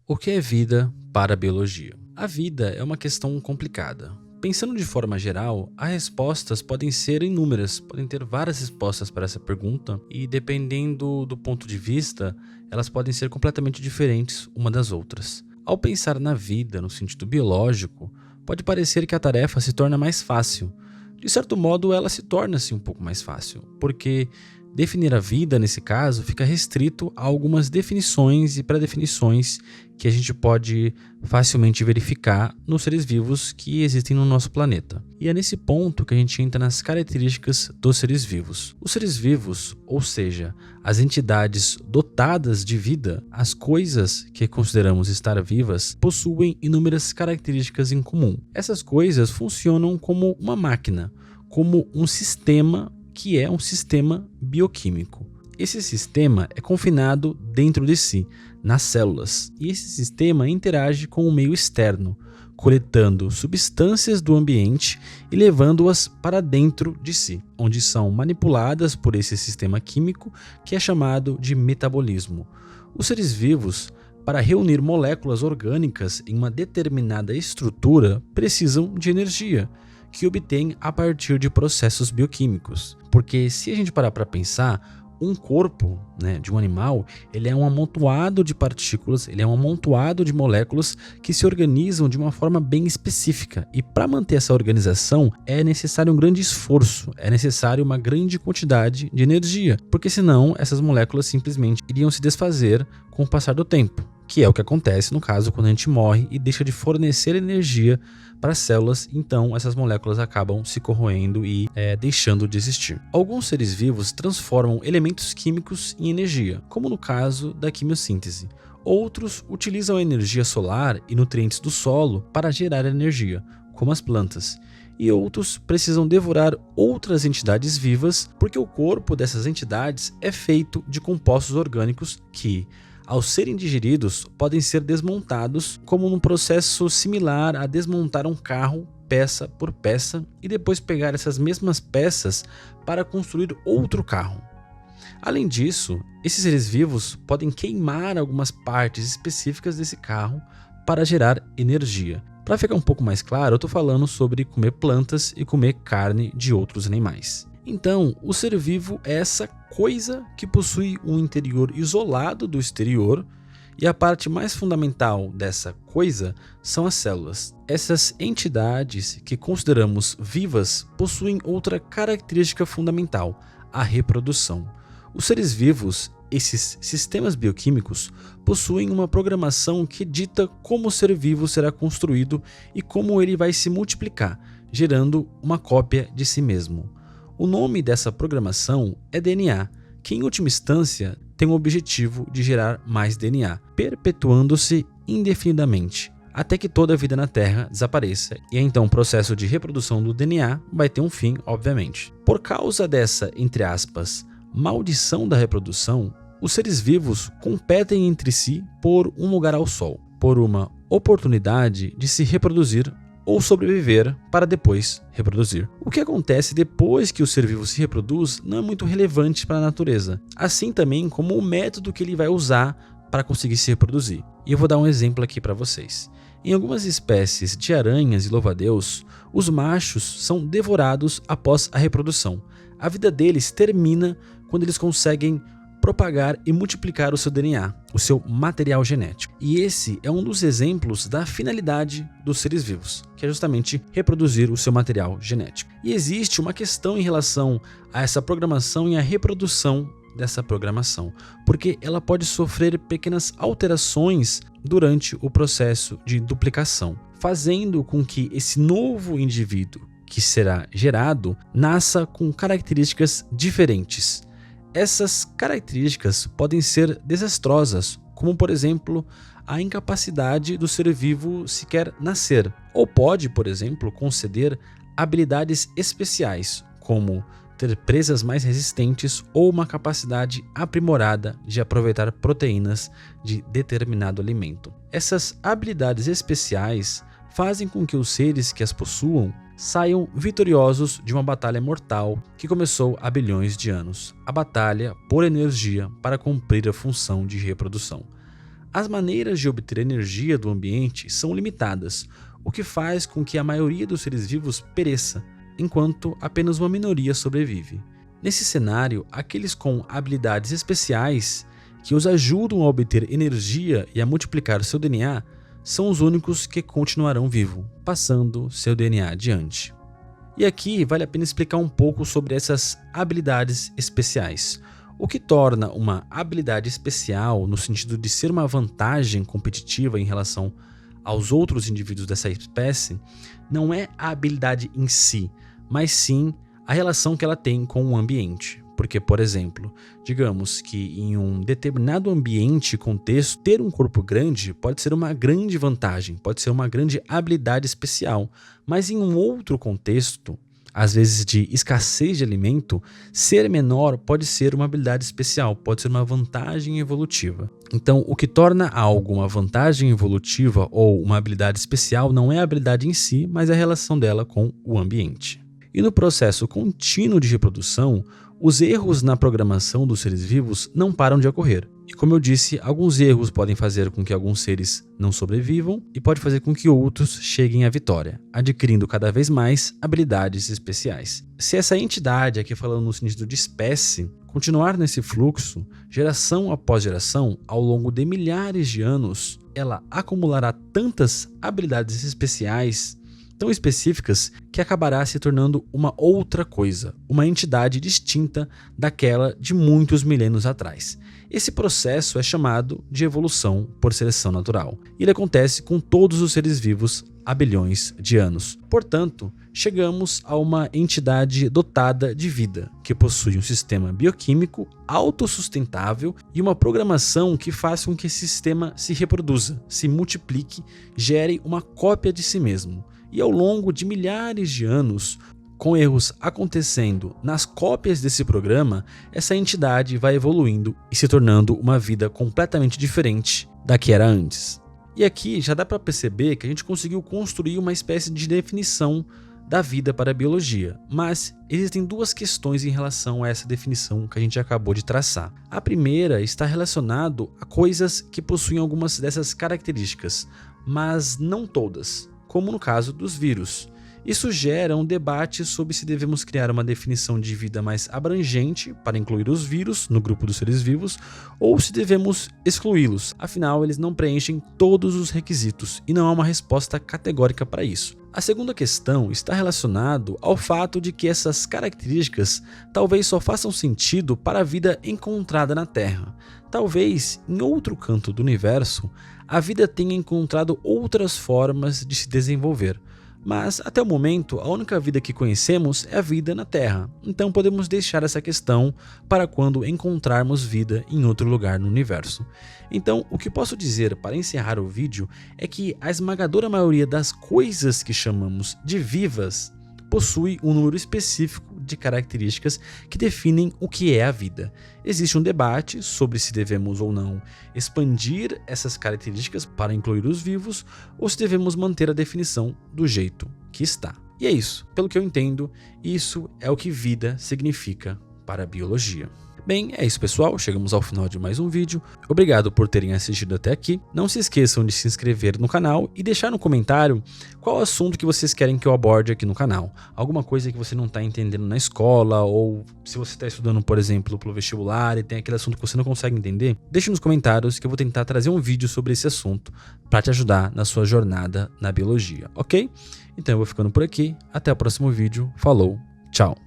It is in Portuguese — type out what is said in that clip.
O que é vida para a biologia? A vida é uma questão complicada. Pensando de forma geral, as respostas podem ser inúmeras, podem ter várias respostas para essa pergunta e, dependendo do ponto de vista, elas podem ser completamente diferentes uma das outras. Ao pensar na vida no sentido biológico, pode parecer que a tarefa se torna mais fácil. De certo modo, ela se torna-se um pouco mais fácil, porque definir a vida, nesse caso, fica restrito a algumas definições e pré-definições que a gente pode facilmente verificar nos seres vivos que existem no nosso planeta. E é nesse ponto que a gente entra nas características dos seres vivos. Os seres vivos, ou seja, as entidades dotadas de vida, as coisas que consideramos estar vivas, possuem inúmeras características em comum. Essas coisas funcionam como uma máquina, como um sistema que é um sistema bioquímico. Esse sistema é confinado dentro de si, nas células, e esse sistema interage com o meio externo, coletando substâncias do ambiente e levando-as para dentro de si, onde são manipuladas por esse sistema químico que é chamado de metabolismo. Os seres vivos, para reunir moléculas orgânicas em uma determinada estrutura, precisam de energia, que obtém a partir de processos bioquímicos. Porque se a gente parar para pensar, um corpo, de um animal, ele é um amontoado de partículas, ele é um amontoado de moléculas que se organizam de uma forma bem específica. E para manter essa organização é necessário um grande esforço, é necessário uma grande quantidade de energia, porque senão essas moléculas simplesmente iriam se desfazer com o passar do tempo, que é o que acontece no caso quando a gente morre e deixa de fornecer energia para as células, então essas moléculas acabam se corroendo e deixando de existir. Alguns seres vivos transformam elementos químicos em energia, como no caso da quimiossíntese. Outros utilizam a energia solar e nutrientes do solo para gerar energia, como as plantas. E outros precisam devorar outras entidades vivas, porque o corpo dessas entidades é feito de compostos orgânicos que, ao serem digeridos, podem ser desmontados como num processo similar a desmontar um carro peça por peça e depois pegar essas mesmas peças para construir outro carro. Além disso, esses seres vivos podem queimar algumas partes específicas desse carro para gerar energia. Para ficar um pouco mais claro, eu estou falando sobre comer plantas e comer carne de outros animais. Então, o ser vivo é essa coisa que possui um interior isolado do exterior, e a parte mais fundamental dessa coisa são as células. Essas entidades que consideramos vivas possuem outra característica fundamental, a reprodução. Os seres vivos, esses sistemas bioquímicos, possuem uma programação que dita como o ser vivo será construído e como ele vai se multiplicar, gerando uma cópia de si mesmo. O nome dessa programação é DNA, que em última instância tem o objetivo de gerar mais DNA, perpetuando-se indefinidamente, até que toda a vida na Terra desapareça, e então o processo de reprodução do DNA vai ter um fim, obviamente. Por causa dessa, entre aspas, maldição da reprodução, os seres vivos competem entre si por um lugar ao Sol, por uma oportunidade de se reproduzir ou sobreviver para depois reproduzir. O que acontece depois que o ser vivo se reproduz não é muito relevante para a natureza, assim também como o método que ele vai usar para conseguir se reproduzir. E eu vou dar um exemplo aqui para vocês. Em algumas espécies de aranhas e louva-a-Deus, os machos são devorados após a reprodução. A vida deles termina quando eles conseguem propagar e multiplicar o seu DNA, o seu material genético. E esse é um dos exemplos da finalidade dos seres vivos, que é justamente reproduzir o seu material genético. E existe uma questão em relação a essa programação e a reprodução dessa programação, porque ela pode sofrer pequenas alterações durante o processo de duplicação, fazendo com que esse novo indivíduo que será gerado nasça com características diferentes. Essas características podem ser desastrosas, como por exemplo, a incapacidade do ser vivo sequer nascer, ou pode, por exemplo, conceder habilidades especiais, como ter presas mais resistentes ou uma capacidade aprimorada de aproveitar proteínas de determinado alimento. Essas habilidades especiais fazem com que os seres que as possuam saiam vitoriosos de uma batalha mortal que começou há bilhões de anos, a batalha por energia para cumprir a função de reprodução. As maneiras de obter energia do ambiente são limitadas, o que faz com que a maioria dos seres vivos pereça, enquanto apenas uma minoria sobrevive. Nesse cenário, aqueles com habilidades especiais que os ajudam a obter energia e a multiplicar seu DNA são os únicos que continuarão vivos, passando seu DNA adiante. E aqui vale a pena explicar um pouco sobre essas habilidades especiais. O que torna uma habilidade especial no sentido de ser uma vantagem competitiva em relação aos outros indivíduos dessa espécie não é a habilidade em si, mas sim a relação que ela tem com o ambiente. Porque, por exemplo, digamos que em um determinado ambiente, contexto, ter um corpo grande pode ser uma grande vantagem, pode ser uma grande habilidade especial, mas em um outro contexto, às vezes de escassez de alimento, ser menor pode ser uma habilidade especial, pode ser uma vantagem evolutiva. Então, o que torna algo uma vantagem evolutiva ou uma habilidade especial não é a habilidade em si, mas a relação dela com o ambiente. E no processo contínuo de reprodução, os erros na programação dos seres vivos não param de ocorrer. E como eu disse, alguns erros podem fazer com que alguns seres não sobrevivam e pode fazer com que outros cheguem à vitória, adquirindo cada vez mais habilidades especiais. Se essa entidade, aqui falando no sentido de espécie, continuar nesse fluxo, geração após geração, ao longo de milhares de anos, ela acumulará tantas habilidades especiais tão específicas que acabará se tornando uma outra coisa, uma entidade distinta daquela de muitos milênios atrás. Esse processo é chamado de evolução por seleção natural. Ele acontece com todos os seres vivos há bilhões de anos. Portanto, chegamos a uma entidade dotada de vida, que possui um sistema bioquímico autossustentável e uma programação que faz com que esse sistema se reproduza, se multiplique, gere uma cópia de si mesmo. E ao longo de milhares de anos, com erros acontecendo nas cópias desse programa, essa entidade vai evoluindo e se tornando uma vida completamente diferente da que era antes. E aqui já dá para perceber que a gente conseguiu construir uma espécie de definição da vida para a biologia, mas existem duas questões em relação a essa definição que a gente acabou de traçar. A primeira está relacionada a coisas que possuem algumas dessas características, mas não todas, como no caso dos vírus. Isso gera um debate sobre se devemos criar uma definição de vida mais abrangente para incluir os vírus no grupo dos seres vivos ou se devemos excluí-los, afinal eles não preenchem todos os requisitos e não há uma resposta categórica para isso. A segunda questão está relacionada ao fato de que essas características talvez só façam sentido para a vida encontrada na Terra. Talvez, em outro canto do universo, a vida tenha encontrado outras formas de se desenvolver. Mas, até o momento, a única vida que conhecemos é a vida na Terra, então podemos deixar essa questão para quando encontrarmos vida em outro lugar no universo. Então, o que posso dizer para encerrar o vídeo é que a esmagadora maioria das coisas que chamamos de vivas possui um número específico de características que definem o que é a vida. Existe um debate sobre se devemos ou não expandir essas características para incluir os vivos ou se devemos manter a definição do jeito que está. E é isso. Pelo que eu entendo, isso é o que vida significa para a biologia. Bem, é isso pessoal, chegamos ao final de mais um vídeo. Obrigado por terem assistido até aqui. Não se esqueçam de se inscrever no canal e deixar no comentário qual assunto que vocês querem que eu aborde aqui no canal. Alguma coisa que você não está entendendo na escola, ou se você está estudando, por exemplo, para o vestibular e tem aquele assunto que você não consegue entender, deixe nos comentários que eu vou tentar trazer um vídeo sobre esse assunto para te ajudar na sua jornada na biologia, ok? Então eu vou ficando por aqui, até o próximo vídeo, falou, tchau!